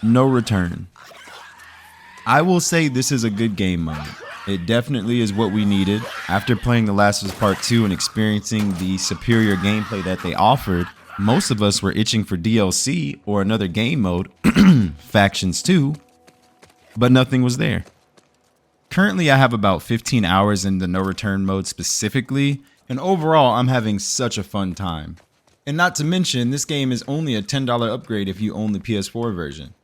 No Return. I will say this is a good game mode. It definitely is what we needed. After playing The Last of Us Part 2 and experiencing the superior gameplay that they offered, most of us were itching for DLC or another game mode, Factions 2, but nothing was there. Currently, I have about 15 hours in the No Return mode specifically, and overall, I'm having such a fun time. And not to mention, this game is only a $10 upgrade if you own the PS4 version.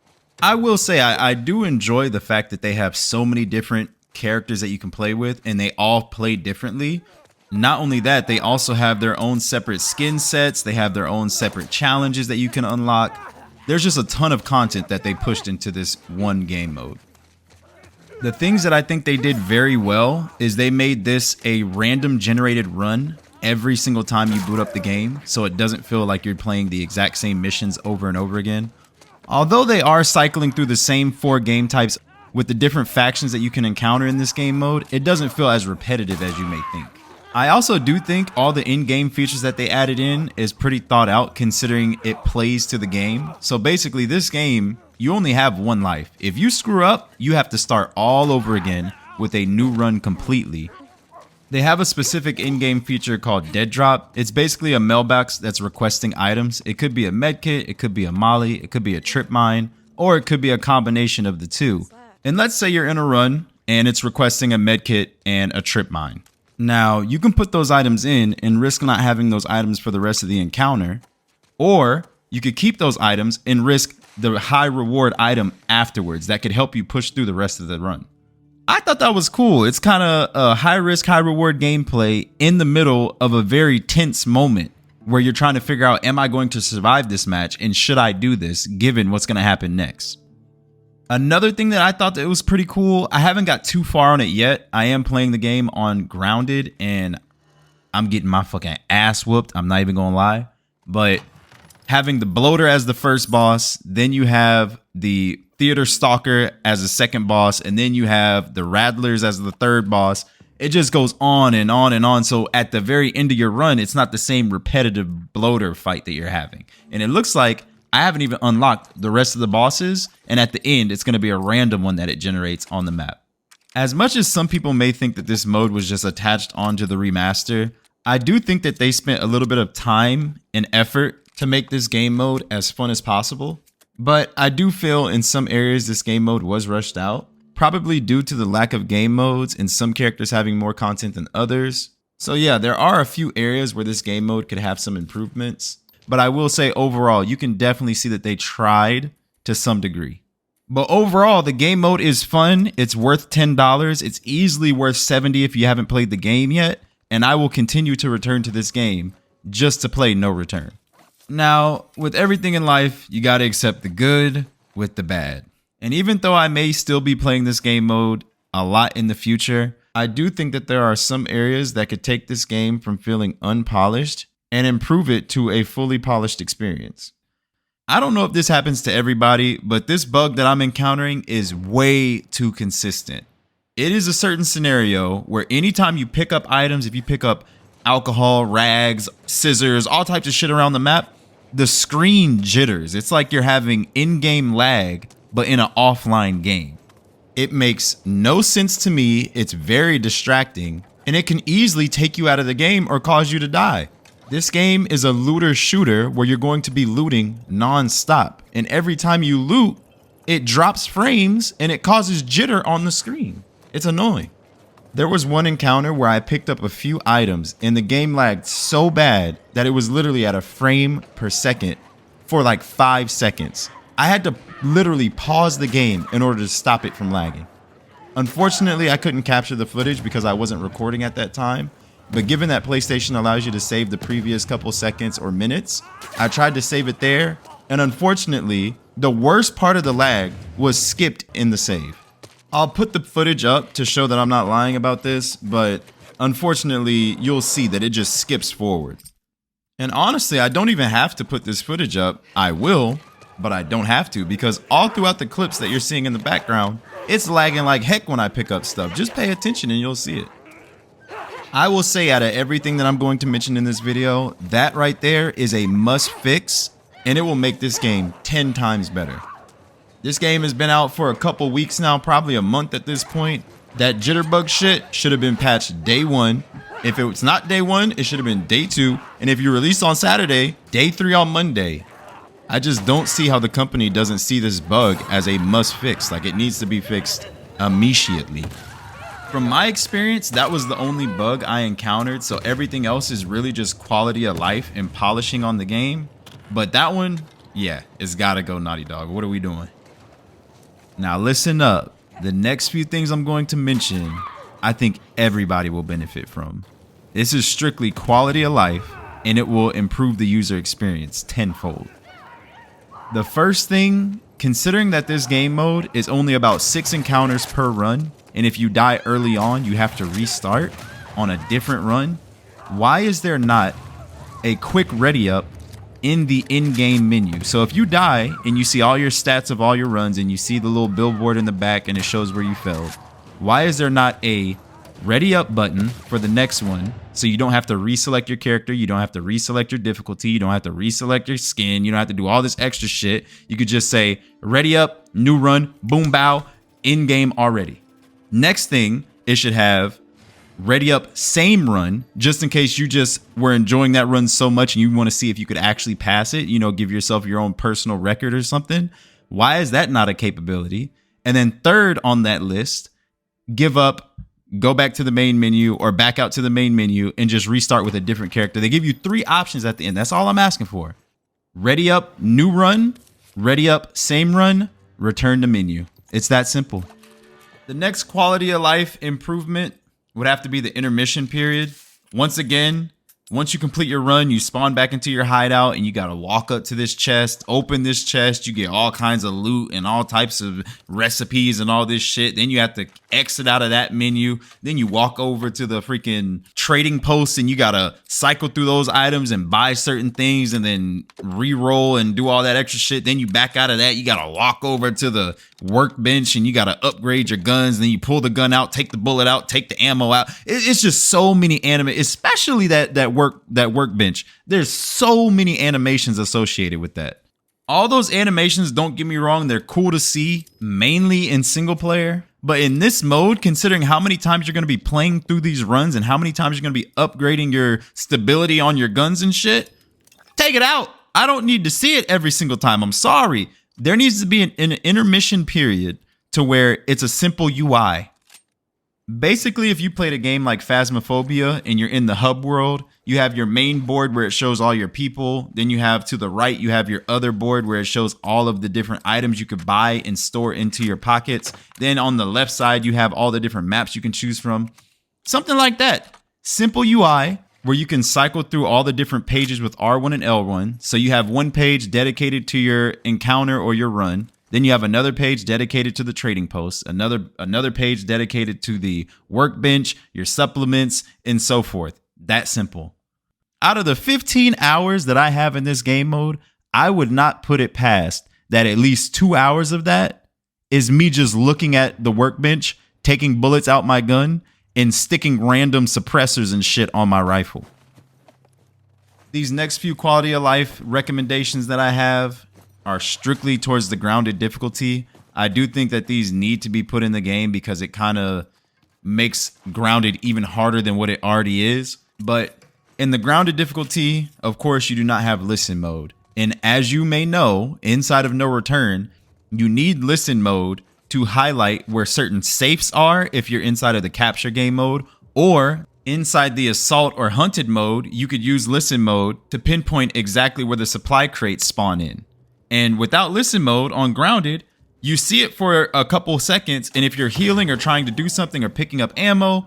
I will say I do enjoy the fact that they have so many different characters that you can play with, and they all play differently. Not only that, they also have their own separate skin sets. They have their own separate challenges that you can unlock. There's just a ton of content that they pushed into this one game mode. The things that I think they did very well is they made this a random generated run every single time you boot up the game, so it doesn't feel like you're playing the exact same missions over and over again. Although they are cycling through the same 4 game types with the different factions that you can encounter in this game mode, it doesn't feel as repetitive as you may think. I also do think all the in-game features that they added in is pretty thought out considering it plays to the game. So basically this game, you only have one life. If you screw up, you have to start all over again with a new run completely. They have a specific in-game feature called Dead Drop. It's basically a mailbox that's requesting items. It could be a medkit, it could be a molly, it could be a trip mine, or it could be a combination of the two. And let's say you're in a run and it's requesting a medkit and a trip mine. Now, you can put those items in and risk not having those items for the rest of the encounter, or you could keep those items and risk the high reward item afterwards that could help you push through the rest of the run. I thought that was cool. It's kind of a high risk, high reward gameplay in the middle of a very tense moment where you're trying to figure out, am I going to survive this match and should I do this given what's going to happen next? Another thing that I thought that was pretty cool, I haven't got too far on it yet. I am playing the game on Grounded and I'm getting my fucking ass whooped. I'm not even going to lie. But having the bloater as the first boss, then you have the theater stalker as the second boss, and then you have the rattlers as the third boss. It just goes on and on and on. So at the very end of your run, it's not the same repetitive bloater fight that you're having. And it looks like I haven't even unlocked the rest of the bosses. And at the end, it's going to be a random one that it generates on the map. As much as some people may think that this mode was just attached onto the remaster, I do think that they spent a little bit of time and effort to make this game mode as fun as possible. But I do feel in some areas this game mode was rushed out, probably due to the lack of game modes and some characters having more content than others. So yeah, there are a few areas where this game mode could have some improvements. But I will say overall, you can definitely see that they tried to some degree. But overall, the game mode is fun. It's worth $10. It's easily worth $70 if you haven't played the game yet. And I will continue to return to this game just to play No Return. Now, with everything in life, you gotta accept the good with the bad. And even though I may still be playing this game mode a lot in the future, I do think that there are some areas that could take this game from feeling unpolished and improve it to a fully polished experience. I don't know if this happens to everybody, but this bug that I'm encountering is way too consistent. It is a certain scenario where anytime you pick up items, if you pick up alcohol, rags, scissors, all types of shit around the map, the screen jitters. It's like you're having in-game lag, but in an offline game. It makes no sense to me. It's very distracting, and it can easily take you out of the game or cause you to die. This game is a looter shooter where you're going to be looting non-stop, and every time you loot, it drops frames and it causes jitter on the screen. It's annoying. There was one encounter where I picked up a few items and the game lagged so bad that it was literally at a frame per second for like 5 seconds. I had to literally pause the game in order to stop it from lagging. Unfortunately, I couldn't capture the footage because I wasn't recording at that time. But given that PlayStation allows you to save the previous couple seconds or minutes, I tried to save it there. And unfortunately, the worst part of the lag was skipped in the save. I'll put the footage up to show that I'm not lying about this, but unfortunately, you'll see that it just skips forward. And honestly, I don't even have to put this footage up. I will, but I don't have to because all throughout the clips that you're seeing in the background, it's lagging like heck when I pick up stuff. Just pay attention and you'll see it. I will say out of everything that I'm going to mention in this video, that right there is a must fix and it will make this game 10 times better. This game has been out for a couple weeks now, probably a month at this point. That jitterbug shit should have been patched day 1. If it's not day 1, it should have been day 2. And if you release on Saturday, day 3 on Monday. I just don't see how the company doesn't see this bug as a must fix. Like, it needs to be fixed immediately. From my experience, that was the only bug I encountered. So everything else is really just quality of life and polishing on the game. But that one, yeah, it's gotta go Naughty Dog. What are we doing? Now listen up. The next few things I'm going to mention, I think everybody will benefit from. This is strictly quality of life, and it will improve the user experience tenfold. The first thing, considering that this game mode is only about 6 encounters per run, and if you die early on, you have to restart on a different run, why is there not a quick ready up in the in-game menu? So if you die and you see all your stats of all your runs and you see the little billboard in the back and it shows where you failed, why is there not a ready up button for the next one? So you don't have to reselect your character, you don't have to reselect your difficulty, you don't have to reselect your skin, you don't have to do all this extra shit. You could just say ready up, new run, boom bow, in-game already. Next thing, it should have ready up, same run, just in case you just were enjoying that run so much and you want to see if you could actually pass it, you know, give yourself your own personal record or something. Why is that not a capability? And then third on that list, give up, go back to the main menu or back out to the main menu and just restart with a different character. They give you 3 options at the end. That's all I'm asking for. Ready up, new run, ready up, same run, return to menu. It's that simple. The next quality of life improvement would have to be the intermission period. Once again, once you complete your run, you spawn back into your hideout and you got to walk up to this chest, open this chest. You get all kinds of loot and all types of recipes and all this shit. Then you have to exit out of that menu. Then you walk over to the freaking trading post and you got to cycle through those items and buy certain things and then re-roll and do all that extra shit. Then you back out of that. You got to walk over to the workbench and you got to upgrade your guns. Then you pull the gun out, take the bullet out, take the ammo out. It's just so many especially that workbench. There's so many animations associated with that. All those animations, don't get me wrong, they're cool to see, mainly in single player. But in this mode, considering how many times you're going to be playing through these runs and how many times you're going to be upgrading your stability on your guns and shit, take it out. I don't need to see it every single time. I'm sorry. There needs to be an intermission period to where it's a simple UI. Basically, if you played a game like Phasmophobia and you're in the hub world, you have your main board where it shows all your people. Then you have to the right, you have your other board where it shows all of the different items you could buy and store into your pockets. Then on the left side, you have all the different maps you can choose from. Something like that. Simple UI where you can cycle through all the different pages with R1 and L1. So you have one page dedicated to your encounter or your run. Then you have another page dedicated to the trading post, another page dedicated to the workbench, your supplements, and so forth. That simple. Out of the 15 hours that I have in this game mode, I would not put it past that at least 2 hours of that is me just looking at the workbench, taking bullets out my gun, and sticking random suppressors and shit on my rifle. These next few quality of life recommendations that I have are strictly towards the grounded difficulty. I do think that these need to be put in the game because it kind of makes grounded even harder than what it already is. But in the grounded difficulty, of course, you do not have listen mode. And as you may know, inside of No Return, you need listen mode to highlight where certain safes are if you're inside of the capture game mode, or inside the assault or hunted mode, you could use listen mode to pinpoint exactly where the supply crates spawn in. And without listen mode on grounded, you see it for a couple seconds. And if you're healing or trying to do something or picking up ammo,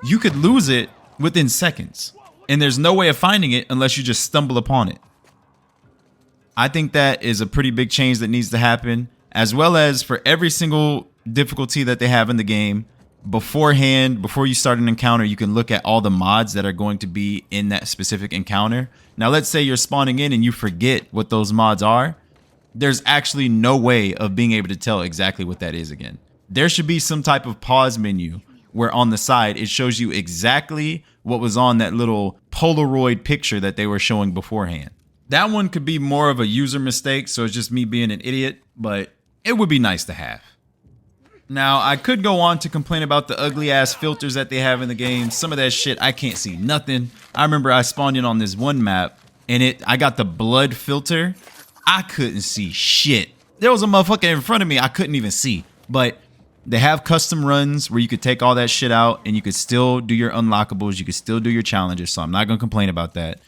you could lose it within seconds. And there's no way of finding it unless you just stumble upon it. I think that is a pretty big change that needs to happen, as well as for every single difficulty that they have in the game. Beforehand, before you start an encounter, you can look at all the mods that are going to be in that specific encounter. Now, let's say you're spawning in and you forget what those mods are. There's actually no way of being able to tell exactly what that is again. There should be some type of pause menu where on the side it shows you exactly what was on that little Polaroid picture that they were showing beforehand. That one could be more of a user mistake, so it's just me being an idiot, but it would be nice to have. Now, I could go on to complain about the ugly ass filters that they have in the game. Some of that shit, I can't see nothing. I remember I spawned in on this one map and I got the blood filter. I couldn't see shit. There was a motherfucker in front of me I couldn't even see. But they have custom runs where you could take all that shit out and you could still do your unlockables. You could still do your challenges. So I'm not going to complain about that.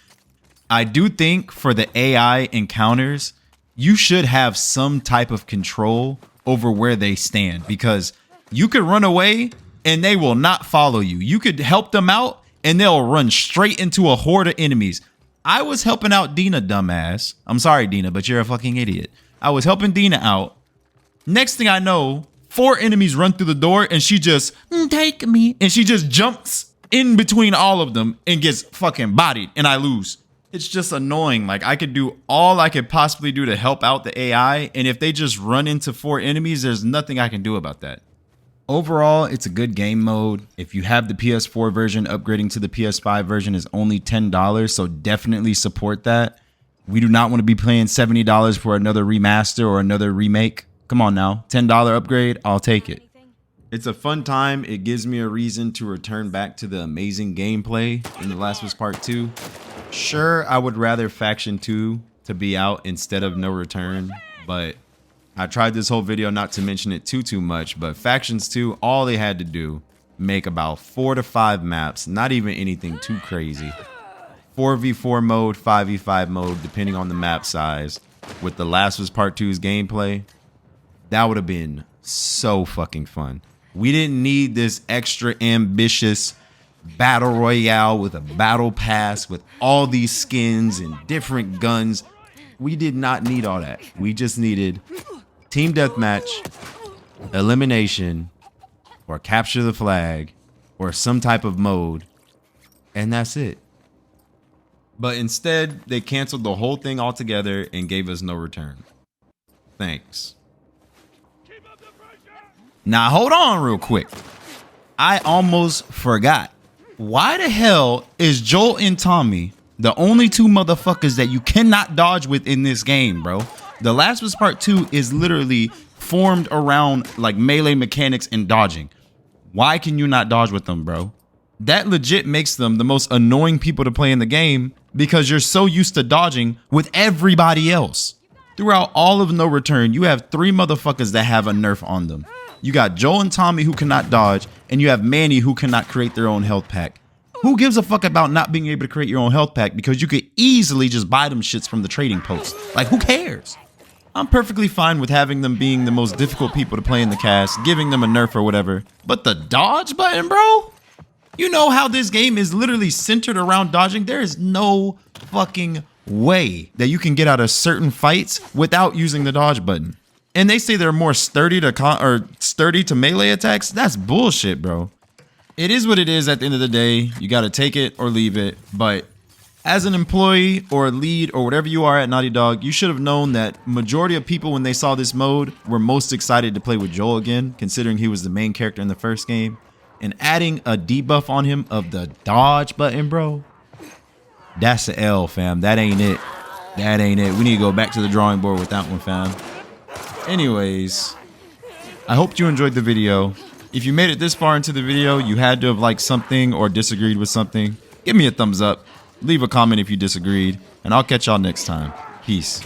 I do think for the AI encounters, you should have some type of control over where they stand, because you could run away and they will not follow you. You could help them out and they'll run straight into a horde of enemies. I was helping out Dina, dumbass. I'm sorry, Dina, but you're a fucking idiot. I was helping Dina out. Next thing I know, 4 enemies run through the door and she just, take me. And she just jumps in between all of them and gets fucking bodied and I lose. It's just annoying. Like, I could do all I could possibly do to help out the AI, and if they just run into 4 enemies, there's nothing I can do about that. Overall, it's a good game mode. If you have the PS4 version, upgrading to the PS5 version is only $10, so definitely support that. We do not want to be paying $70 for another remaster or another remake. Come on now, $10 upgrade, I'll take it. It's a fun time. It gives me a reason to return back to the amazing gameplay in The Last of Us Part 2. Sure, I would rather Faction 2 to be out instead of No Return, but I tried this whole video not to mention it too much, but Factions 2, all they had to do, make about 4 to 5 maps, not even anything too crazy. 4v4 mode, 5v5 mode, depending on the map size. With The Last of Us Part 2's gameplay, that would have been so fucking fun. We didn't need this extra ambitious battle royale with a battle pass with all these skins and different guns. We did not need all that. We just needed team deathmatch, elimination, or capture the flag, or some type of mode, and that's it. But instead, they canceled the whole thing altogether and gave us No Return. Thanks. Now hold on real quick. I almost forgot. Why the hell is Joel and Tommy the only 2 motherfuckers that you cannot dodge with in this game, bro? The Last of Us Part 2 is literally formed around like melee mechanics and dodging. Why can you not dodge with them, bro? That legit makes them the most annoying people to play in the game because you're so used to dodging with everybody else. Throughout all of No Return, you have 3 motherfuckers that have a nerf on them. You got Joel and Tommy who cannot dodge, and you have Manny who cannot create their own health pack. Who gives a fuck about not being able to create your own health pack, because you could easily just buy them shits from the trading post? Like, who cares? I'm perfectly fine with having them being the most difficult people to play in the cast, giving them a nerf or whatever. But the dodge button, bro? You know how this game is literally centered around dodging? There is no fucking way that you can get out of certain fights without using the dodge button. And they say they're more sturdy to melee attacks. That's bullshit, bro. It is what it is at the end of the day. You got to take it or leave it. But as an employee or a lead or whatever you are at Naughty Dog, you should have known that majority of people, when they saw this mode, were most excited to play with Joel again, considering he was the main character in the first game. And adding a debuff on him of the dodge button, bro, that's an L, fam. That ain't it. That ain't it. We need to go back to the drawing board with that one, fam. Anyways, I hope you enjoyed the video. If you made it this far into the video, you had to have liked something or disagreed with something. Give me a thumbs up. Leave a comment if you disagreed, and I'll catch y'all next time. Peace.